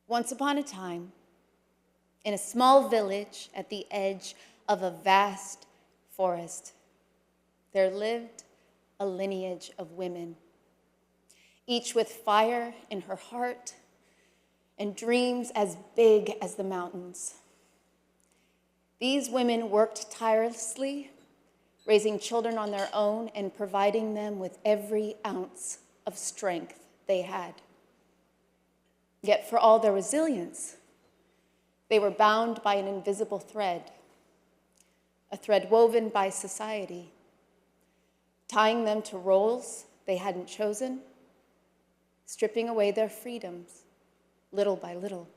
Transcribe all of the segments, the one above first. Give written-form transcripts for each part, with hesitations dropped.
Once upon a time, in a small village at the edge of a vast forest, there lived a lineage of women, each with fire in her heart and dreams as big as the mountains. These women worked tirelessly, raising children on their own and providing them with every ounce of strength they had. Yet for all their resilience, they were bound by an invisible thread, a thread woven by society, tying them to roles they hadn't chosen, stripping away their freedoms, little by little.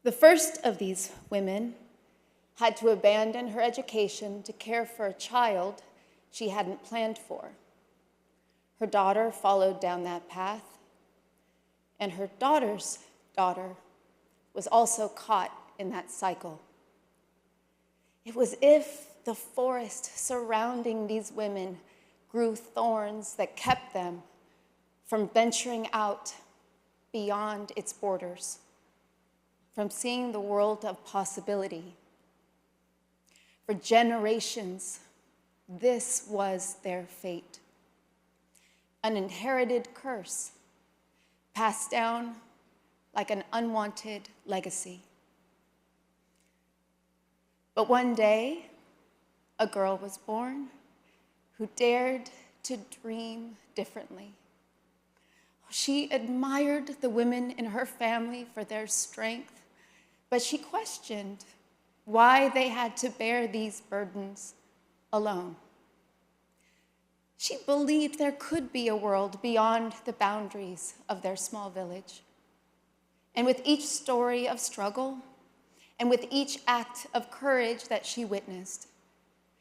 The first of these women had to abandon her education to care for a child she hadn't planned for. Her daughter followed down that path, and her daughter's daughter was also caught in that cycle. It was as if the forest surrounding these women grew thorns that kept them from venturing out beyond its borders, from seeing the world of possibility. For generations, this was their fate, an inherited curse, passed down like an unwanted legacy. But one day, a girl was born who dared to dream differently. She admired the women in her family for their strength, but she questioned why they had to bear these burdens alone. She believed there could be a world beyond the boundaries of their small village. And with each story of struggle, and with each act of courage that she witnessed,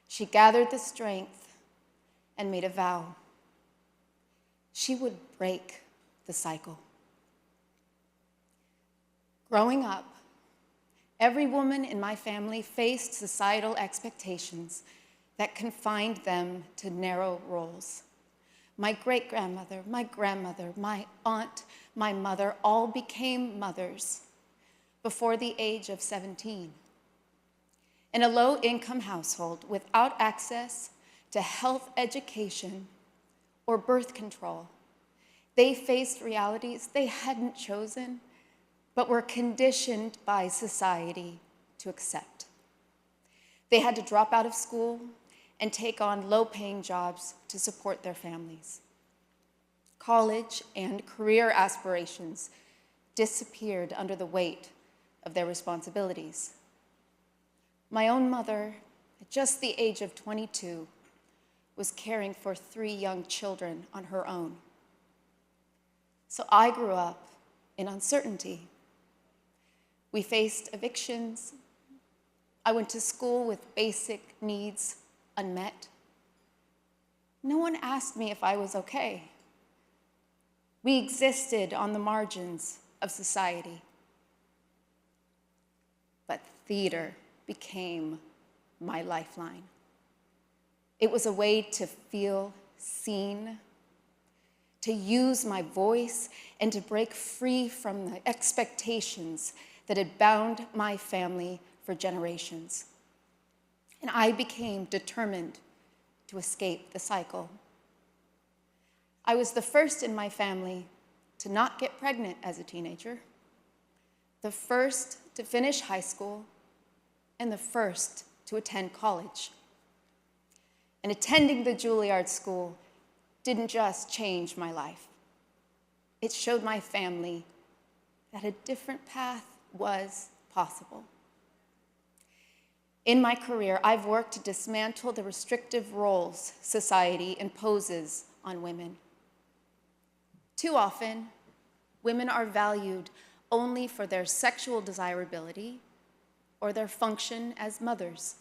she gathered the strength and made a vow. She would break the cycle. Growing up, every woman in my family faced societal expectations that confined them to narrow roles. My great-grandmother, my grandmother, my aunt, my mother all became mothers before the age of 17. In a low-income household without access to health education or birth control, they faced realities they hadn't chosen, but were conditioned by society to accept. They had to drop out of school and take on low-paying jobs to support their families. College and career aspirations disappeared under the weight of their responsibilities. My own mother, at just the age of 22, was caring for 3 young children on her own. So I grew up in uncertainty. We faced evictions. I went to school with basic needs unmet. No one asked me if I was okay. We existed on the margins of society. But theater became my lifeline. It was a way to feel seen, to use my voice, and to break free from the expectations that had bound my family for generations. And I became determined to escape the cycle. I was the first in my family to not get pregnant as a teenager, the first to finish high school, and the first to attend college. And attending the Juilliard School didn't just change my life. It showed my family that a different path was possible. In my career, I've worked to dismantle the restrictive roles society imposes on women. Too often, women are valued only for their sexual desirability or their function as mothers,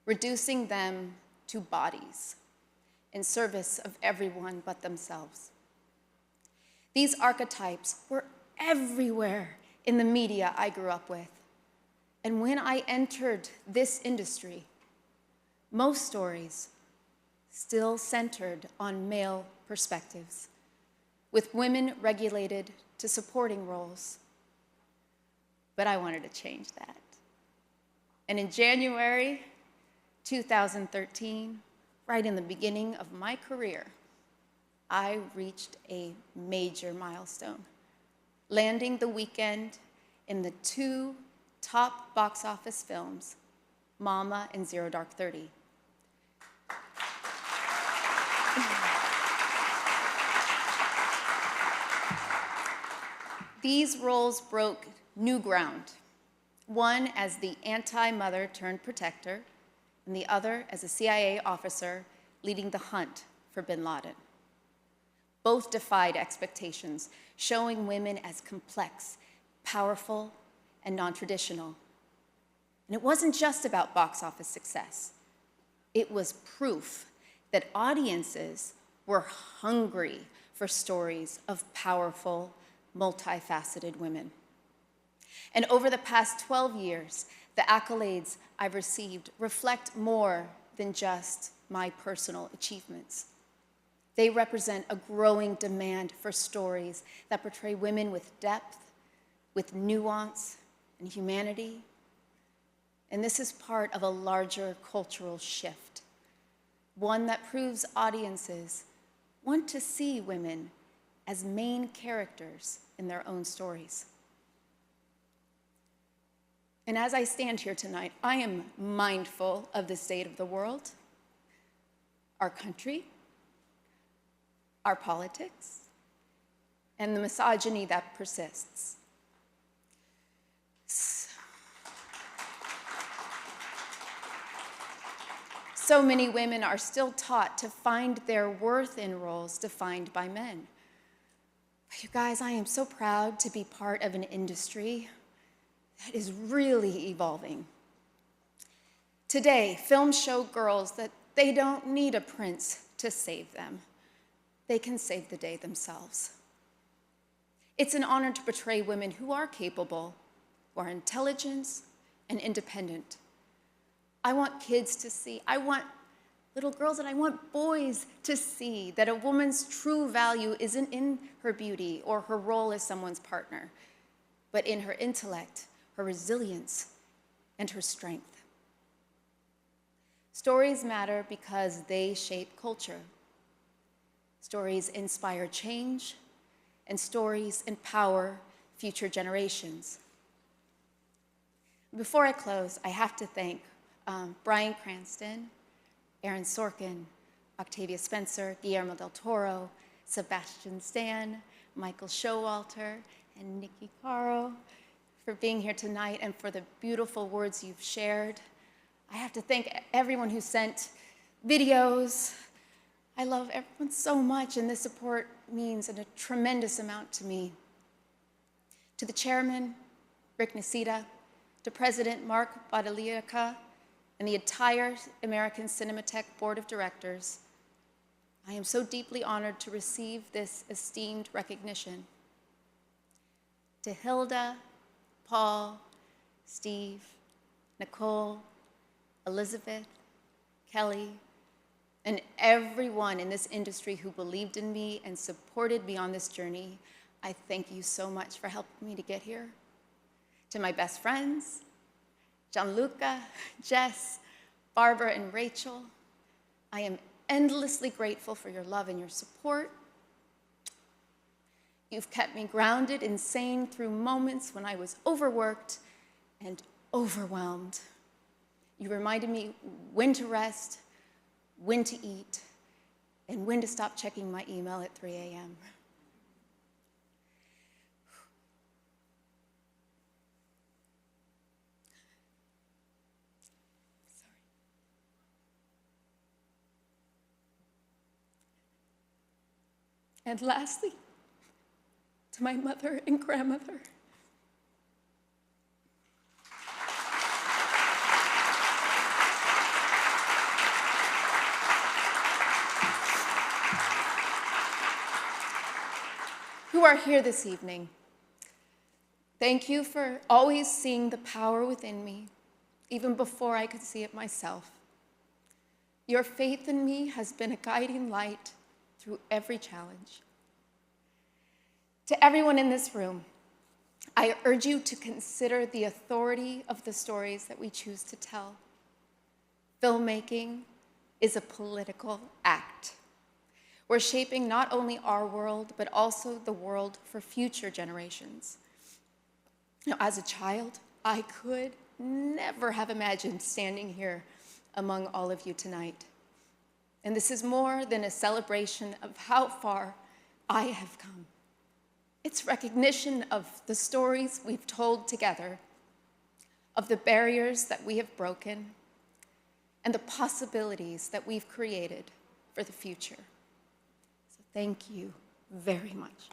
reducing them to bodies in service of everyone but themselves. These archetypes were everywhere in the media I grew up with. And when I entered this industry, most stories still centered on male perspectives, with women regulated to supporting roles. But I wanted to change that. And in January 2013, right in the beginning of my career, I reached a major milestone, landing the weekend in the 2 top box office films, Mama and Zero Dark 30. These roles broke new ground, one as the anti-mother turned protector, and the other as a CIA officer leading the hunt for bin Laden. Both defied expectations, showing women as complex, powerful, and non-traditional. And it wasn't just about box office success. It was proof that audiences were hungry for stories of powerful, multifaceted women. And over the past 12 years, the accolades I've received reflect more than just my personal achievements. They represent a growing demand for stories that portray women with depth, with nuance, and humanity. And this is part of a larger cultural shift, one that proves audiences want to see women as main characters in their own stories. And as I stand here tonight, I am mindful of the state of the world, our country, our politics, and the misogyny that persists. So many women are still taught to find their worth in roles defined by men. But you guys, I am so proud to be part of an industry that is really evolving. Today, films show girls that they don't need a prince to save them. They can save the day themselves. It's an honor to portray women who are capable, who are intelligent and independent. I want kids to see, I want little girls and I want boys to see that a woman's true value isn't in her beauty or her role as someone's partner, but in her intellect, her resilience, and her strength. Stories matter because they shape culture. Stories inspire change, and stories empower future generations. Before I close, I have to thank Bryan Cranston, Aaron Sorkin, Octavia Spencer, Guillermo del Toro, Sebastian Stan, Michael Showalter, and Nikki Caro for being here tonight and for the beautiful words you've shared. I have to thank everyone who sent videos. I love everyone so much, and this support means a tremendous amount to me. To the chairman, Rick Nisita, to President Mark Badaliaka, and the entire American Cinematheque Board of Directors, I am so deeply honored to receive this esteemed recognition. To Hilda, Paul, Steve, Nicole, Elizabeth, Kelly, and everyone in this industry who believed in me and supported me on this journey, I thank you so much for helping me to get here. To my best friends, Gianluca, Jess, Barbara, and Rachel, I am endlessly grateful for your love and your support. You've kept me grounded and sane through moments when I was overworked and overwhelmed. You reminded me when to rest, when to eat, and when to stop checking my email at 3 a.m. And lastly, to my mother and grandmother. Who are here this evening. Thank you for always seeing the power within me, even before I could see it myself. Your faith in me has been a guiding light through every challenge. To everyone in this room, I urge you to consider the authority of the stories that we choose to tell. Filmmaking is a political act. We're shaping not only our world, but also the world for future generations. Now, as a child, I could never have imagined standing here among all of you tonight. And this is more than a celebration of how far I have come. It's recognition of the stories we've told together, of the barriers that we have broken, and the possibilities that we've created for the future. So thank you very much.